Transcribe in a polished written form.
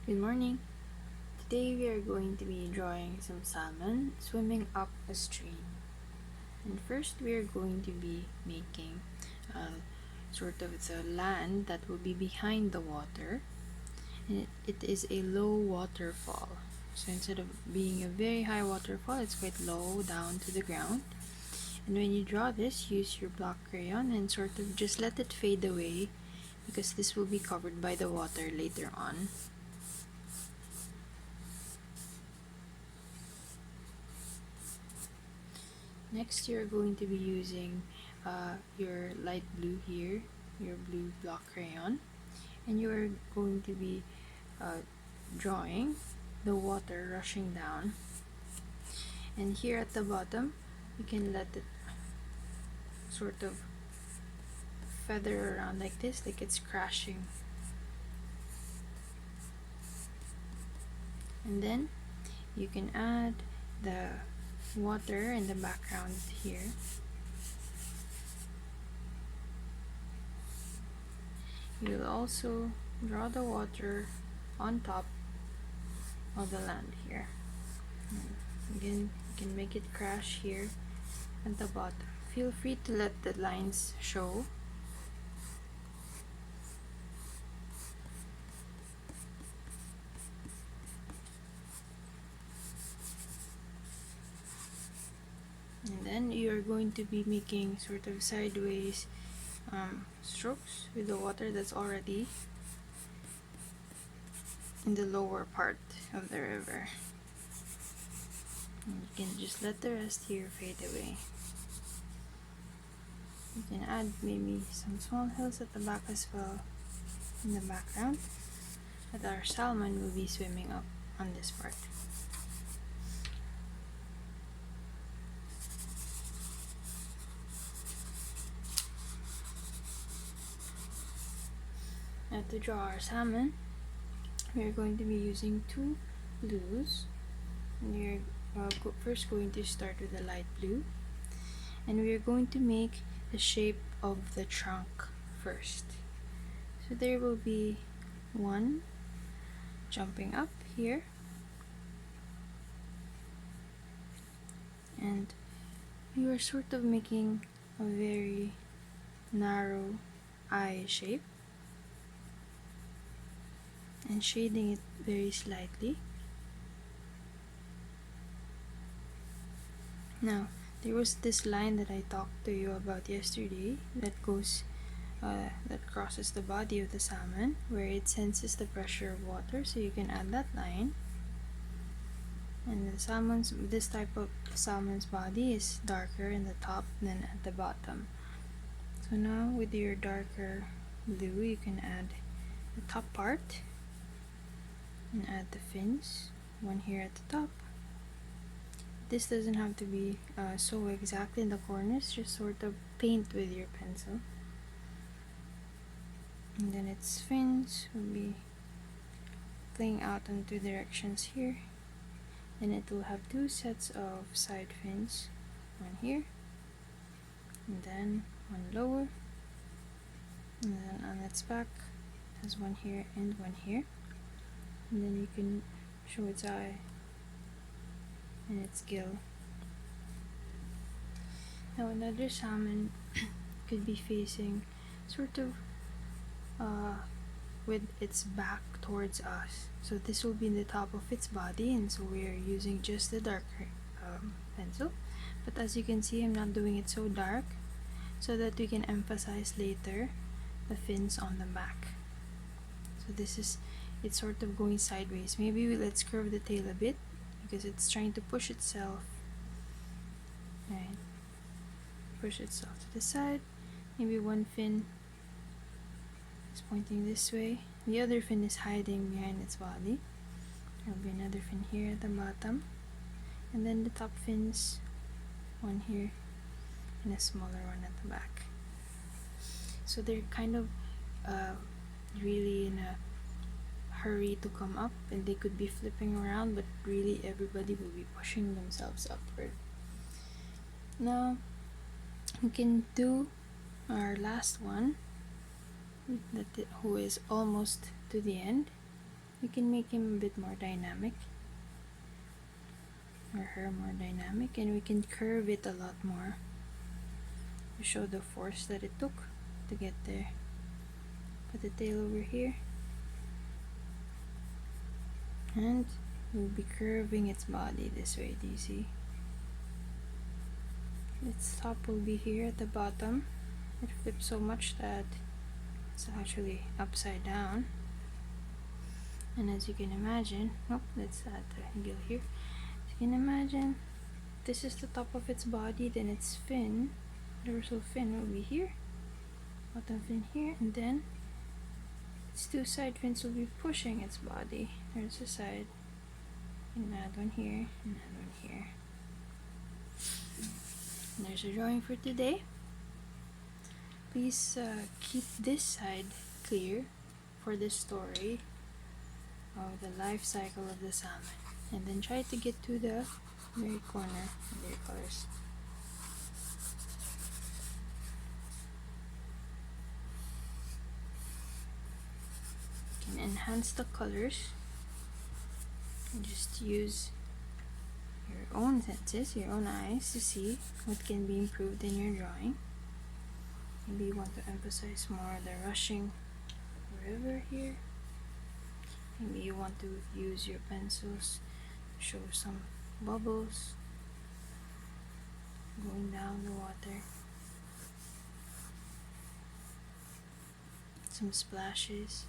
Good morning. Today we are going to be drawing some salmon swimming up a stream. And first we are going to be making sort of the land that will be behind the water. And it is a low waterfall. So instead of being a very high waterfall, it's quite low down to the ground. And when you draw this, use your black crayon and sort of just let it fade away because this will be covered by the water later on. Next, you're going to be using your light blue here, your blue block crayon, and you're going to be drawing the water rushing down. And here at the bottom, you can let it sort of feather around like this, like it's crashing. And then you can add the water in the background here. You'll also draw the water on top of the land here. Again, you can make it crash here at the bottom. Feel free to let the lines show. And then you're going to be making sort of sideways strokes with the water that's already in the lower part of the river. And you can just let the rest here fade away. You can add maybe some small hills at the back as well in the background, but our salmon will be swimming up on this part. Now to draw our salmon, we are going to be using two blues. And we are first going to start with the light blue, and we are going to make the shape of the trunk first. So there will be one jumping up here, and we are sort of making a very narrow eye shape and shading it very slightly. Now, there was this line that I talked to you about yesterday that goes, that crosses the body of the salmon, where it senses the pressure of water. So you can add that line. And the salmon's, this type of salmon's body is darker in the top than at the bottom. So now with your darker blue, you can add the top part and add the fins, one here at the top. This doesn't have to be so exactly in the corners, just sort of paint with your pencil. And then its fins will be playing out in two directions here. Then it will have two sets of side fins, one here, and then one lower, and then on its back it has one here and one here. And then you can show its eye and its gill. Now another salmon could be facing sort of with its back towards us. So this will be in the top of its body, and so we are using just the darker pencil. But as you can see, I'm not doing it so dark so that we can emphasize later the fins on the back. So this is, it's sort of going sideways. Maybe let's curve the tail a bit because it's trying to push itself, right? Push itself to the side. Maybe one fin is pointing this way, the other fin is hiding behind its body. There will be another fin here at the bottom, and then the top fins, one here and a smaller one at the back. So they're kind of really in a hurry to come up, and they could be flipping around, but really everybody will be pushing themselves upward. Now we can do our last one, who is almost to the end. We can make him a bit more dynamic, or her more dynamic, and we can curve it a lot more to show the force that it took to get there. Put the tail over here, and we'll be curving its body this way. Do you see? Its top will be here at the bottom. It flips so much that it's actually upside down. And as you can imagine, let's add the gill here. As you can imagine, this is the top of its body, then its fin, dorsal fin will be here, bottom fin here, and then its two side fins will be pushing its body. There's a side, and add one here, and add one here. And there's a drawing for today. Please keep this side clear for this story of the life cycle of the salmon, and then try to get to the very corner of their colors. You can enhance the colors and just use your own senses, your own eyes, to see what can be improved in your drawing. Maybe you want to emphasize more the rushing river here. Maybe you want to use your pencils to show some bubbles going down the water, some splashes.